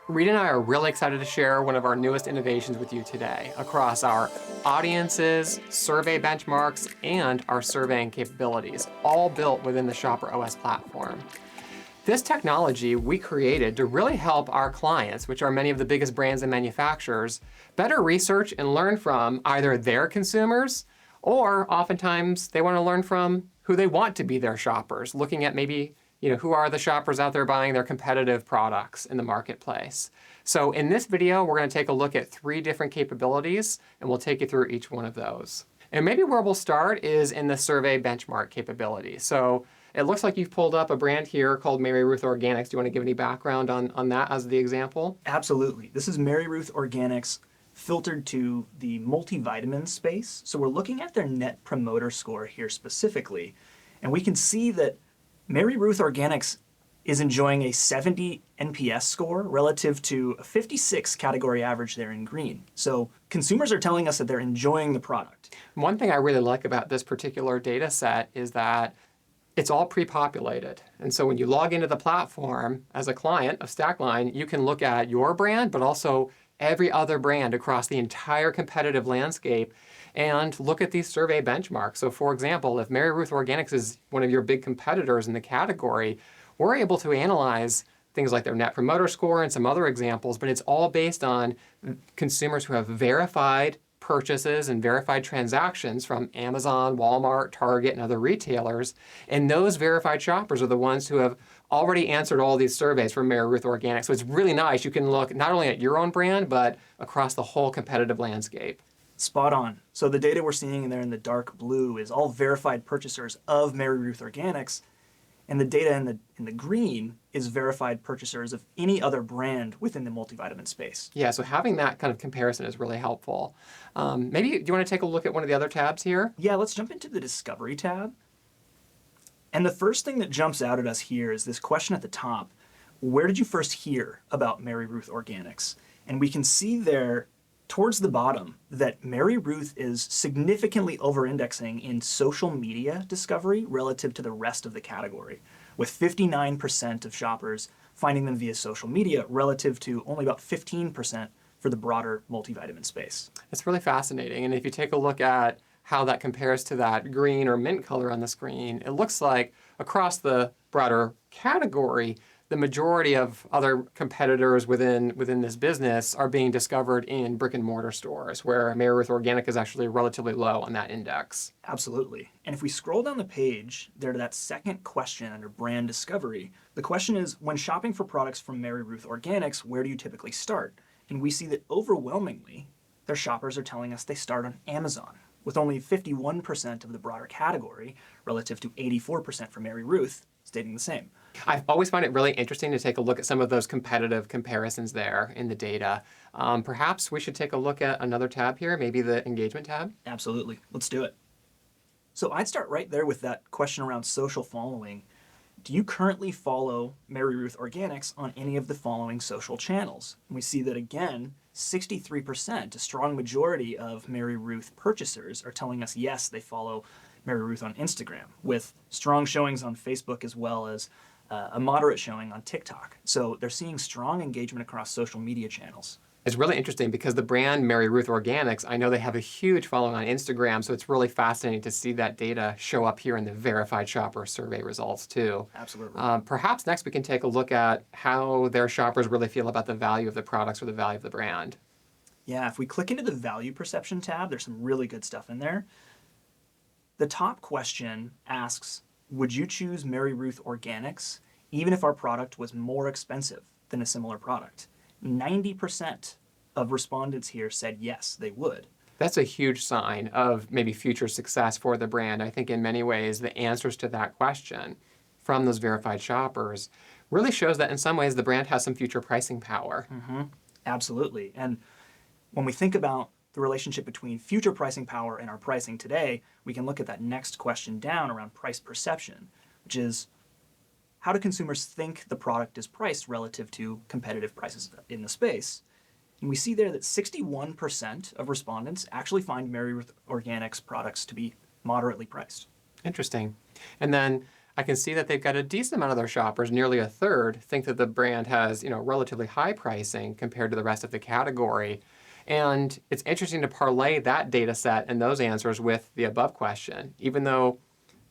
Reed and I are really excited to share one of our newest innovations with you today across our audiences, survey benchmarks, and our surveying capabilities, all built within the Shopper OS platform. This technology we created to really help our clients, which are many of the biggest brands and manufacturers, better research and learn from either their consumers, or oftentimes they want to learn from who they want to be their shoppers, looking at maybe who are the shoppers out there buying their competitive products in the marketplace. So in this video, we're going to take a look at 3 different capabilities, and we'll take you through each one of those. And maybe where we'll start is in the survey benchmark capability. So it looks like you've pulled up a brand here called Mary Ruth Organics. Do you want to give any background on that as the example? Absolutely. This is Mary Ruth Organics filtered to the multivitamin space. So we're looking at their net promoter score here specifically, and we can see that Mary Ruth Organics is enjoying a 70 NPS score relative to a 56 category average there in green. So consumers are telling us that they're enjoying the product. One thing I really like about this particular data set is that it's all pre-populated. And so when you log into the platform as a client of Stackline, you can look at your brand, but also every other brand across the entire competitive landscape and look at these survey benchmarks. So for example, if Mary Ruth Organics is one of your big competitors in the category, we're able to analyze things like their net promoter score and some other examples, but it's all based on consumers who have verified purchases and verified transactions from Amazon, Walmart, Target, and other retailers. And those verified shoppers are the ones who have already answered all these surveys for Mary Ruth Organics. So it's really nice. You can look not only at your own brand, but across the whole competitive landscape. Spot on. So the data we're seeing in there in the dark blue is all verified purchasers of Mary Ruth Organics, and the data in the green is verified purchasers of any other brand within the multivitamin space. Yeah, so having that kind of comparison is really helpful. Maybe, do you want to take a look at one of the other tabs here? Yeah, let's jump into the Discovery tab. And the first thing that jumps out at us here is this question at the top: where did you first hear about Mary Ruth Organics? And we can see there towards the bottom that Mary Ruth is significantly over-indexing in social media discovery relative to the rest of the category, with 59% of shoppers finding them via social media relative to only about 15% for the broader multivitamin space. It's really fascinating. And if you take a look at how that compares to that green or mint color on the screen, it looks like across the broader category, the majority of other competitors within this business are being discovered in brick and mortar stores, where Mary Ruth Organic is actually relatively low on that index. Absolutely. And if we scroll down the page there to that second question under brand discovery, the question is, when shopping for products from Mary Ruth Organics, where do you typically start? And we see that overwhelmingly, their shoppers are telling us they start on Amazon, with only 51% of the broader category relative to 84% for Mary Ruth stating the same. I always find it really interesting to take a look at some of those competitive comparisons there in the data. Perhaps we should take a look at another tab here, maybe the engagement tab. Absolutely. Let's do it. So I'd start right there with that question around social following. Do you currently follow Mary Ruth Organics on any of the following social channels? And we see that again, 63%, a strong majority of Mary Ruth purchasers are telling us yes, they follow Mary Ruth on Instagram, with strong showings on Facebook as well as a moderate showing on TikTok. So they're seeing strong engagement across social media channels. It's really interesting because the brand Mary Ruth Organics, I know they have a huge following on Instagram, so it's really fascinating to see that data show up here in the verified shopper survey results too. Absolutely. Perhaps next we can take a look at how their shoppers really feel about the value of the products or the value of the brand. Yeah, if we click into the value perception tab, there's some really good stuff in there. The top question asks, would you choose Mary Ruth Organics even if our product was more expensive than a similar product? 90% of respondents here said yes, they would. That's a huge sign of maybe future success for the brand. I think in many ways the answers to that question from those verified shoppers really shows that in some ways the brand has some future pricing power. Mm-hmm. Absolutely. And when we think about the relationship between future pricing power and our pricing today, we can look at that next question down around price perception, which is, how do consumers think the product is priced relative to competitive prices in the space? And we see there that 61% of respondents actually find Mary Ruth Organics products to be moderately priced. Interesting. And then I can see that they've got a decent amount of their shoppers, nearly a third, think that the brand has, relatively high pricing compared to the rest of the category. And it's interesting to parlay that data set and those answers with the above question. Even though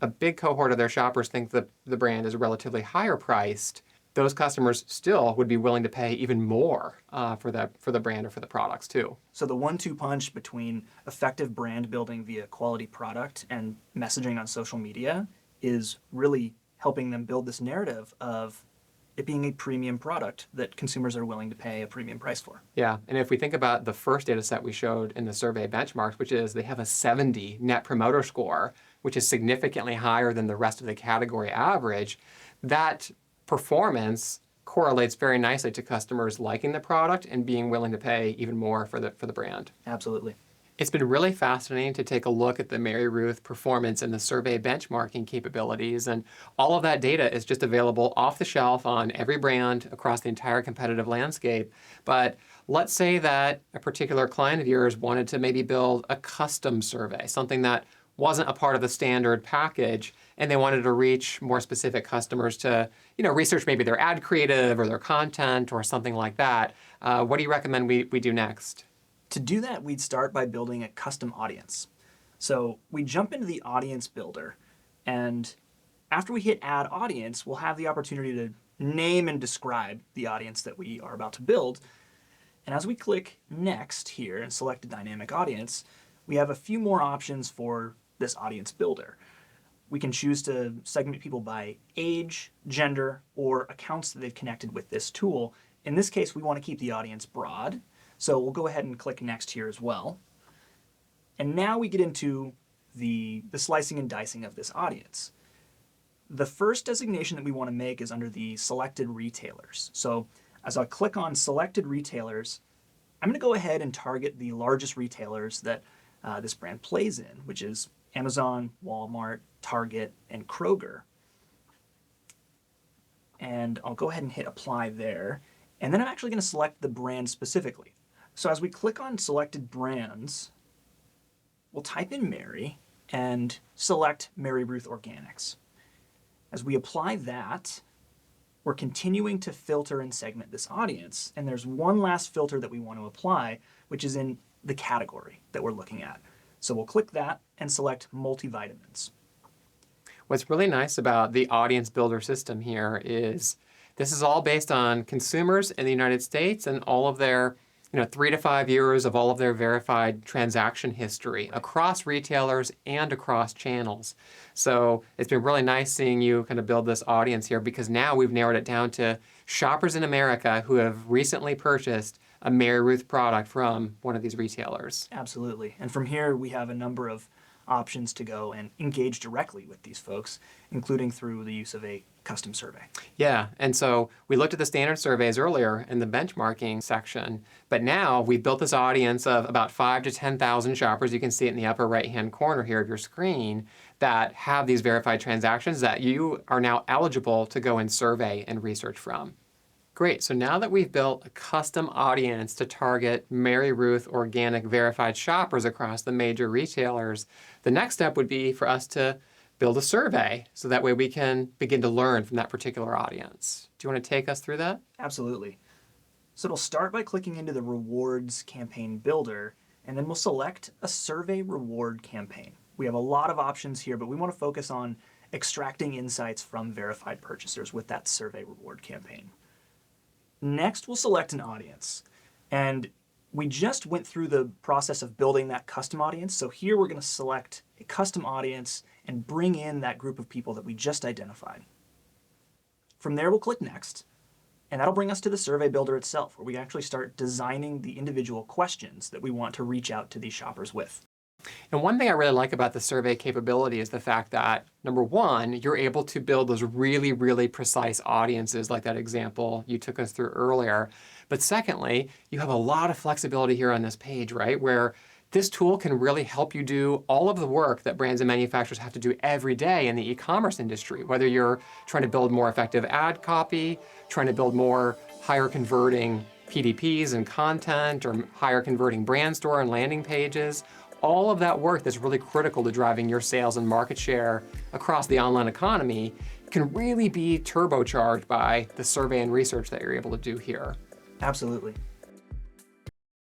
a big cohort of their shoppers think that the brand is relatively higher priced, those customers still would be willing to pay even more for the brand or for the products too. So the 1-2 punch between effective brand building via quality product and messaging on social media is really helping them build this narrative of it being a premium product that consumers are willing to pay a premium price for. Yeah, and if we think about the first data set we showed in the survey benchmarks, which is they have a 70 net promoter score, which is significantly higher than the rest of the category average, that performance correlates very nicely to customers liking the product and being willing to pay even more for the brand. Absolutely. It's been really fascinating to take a look at the Mary Ruth performance and the survey benchmarking capabilities, and all of that data is just available off the shelf on every brand across the entire competitive landscape. But let's say that a particular client of yours wanted to maybe build a custom survey, something that wasn't a part of the standard package, and they wanted to reach more specific customers to, research maybe their ad creative or their content or something like that. What do you recommend we do next? To do that, we'd start by building a custom audience. So we jump into the audience builder, and after we hit add audience, we'll have the opportunity to name and describe the audience that we are about to build. And as we click next here and select a dynamic audience, we have a few more options for this audience builder. We can choose to segment people by age, gender, or accounts that they've connected with this tool. In this case, we want to keep the audience broad. So we'll go ahead and click next here as well. And now we get into the slicing and dicing of this audience. The first designation that we want to make is under the selected retailers. So as I click on selected retailers, I'm going to go ahead and target the largest retailers that this brand plays in, which is Amazon, Walmart, Target, and Kroger. And I'll go ahead and hit apply there. And then I'm actually going to select the brand specifically. So as we click on selected brands, we'll type in Mary and select Mary Ruth Organics. As we apply that, we're continuing to filter and segment this audience. And there's one last filter that we want to apply, which is in the category that we're looking at. So we'll click that and select multivitamins. What's really nice about the audience builder system here is this is all based on consumers in the United States and all of their 3 to 5 years of all of their verified transaction history across retailers and across channels. So it's been really nice seeing you kind of build this audience here, because now we've narrowed it down to shoppers in America who have recently purchased a Mary Ruth product from one of these retailers. Absolutely. And from here, we have a number of options to go and engage directly with these folks, including through the use of a custom survey. Yeah, and so we looked at the standard surveys earlier in the benchmarking section, but now we've built this audience of about 5,000 to 10,000 shoppers. You can see it in the upper right-hand corner here of your screen that have these verified transactions that you are now eligible to go and survey and research from. Great, so now that we've built a custom audience to target Mary Ruth organic verified shoppers across the major retailers, the next step would be for us to build a survey so that way we can begin to learn from that particular audience. Do you want to take us through that? Absolutely. So it'll start by clicking into the rewards campaign builder, and then we'll select a survey reward campaign. We have a lot of options here, but we want to focus on extracting insights from verified purchasers with that survey reward campaign. Next, we'll select an audience. And we just went through the process of building that custom audience. So here we're going to select a custom audience and bring in that group of people that we just identified. From there, we'll click Next. And that'll bring us to the survey builder itself, where we actually start designing the individual questions that we want to reach out to these shoppers with. And one thing I really like about the survey capability is the fact that, number one, you're able to build those really, really precise audiences like that example you took us through earlier. But secondly, you have a lot of flexibility here on this page, right? Where this tool can really help you do all of the work that brands and manufacturers have to do every day in the e-commerce industry, whether you're trying to build more effective ad copy, trying to build more higher converting PDPs and content, or higher converting brand store and landing pages. All of that work that's really critical to driving your sales and market share across the online economy can really be turbocharged by the survey and research that you're able to do here. Absolutely.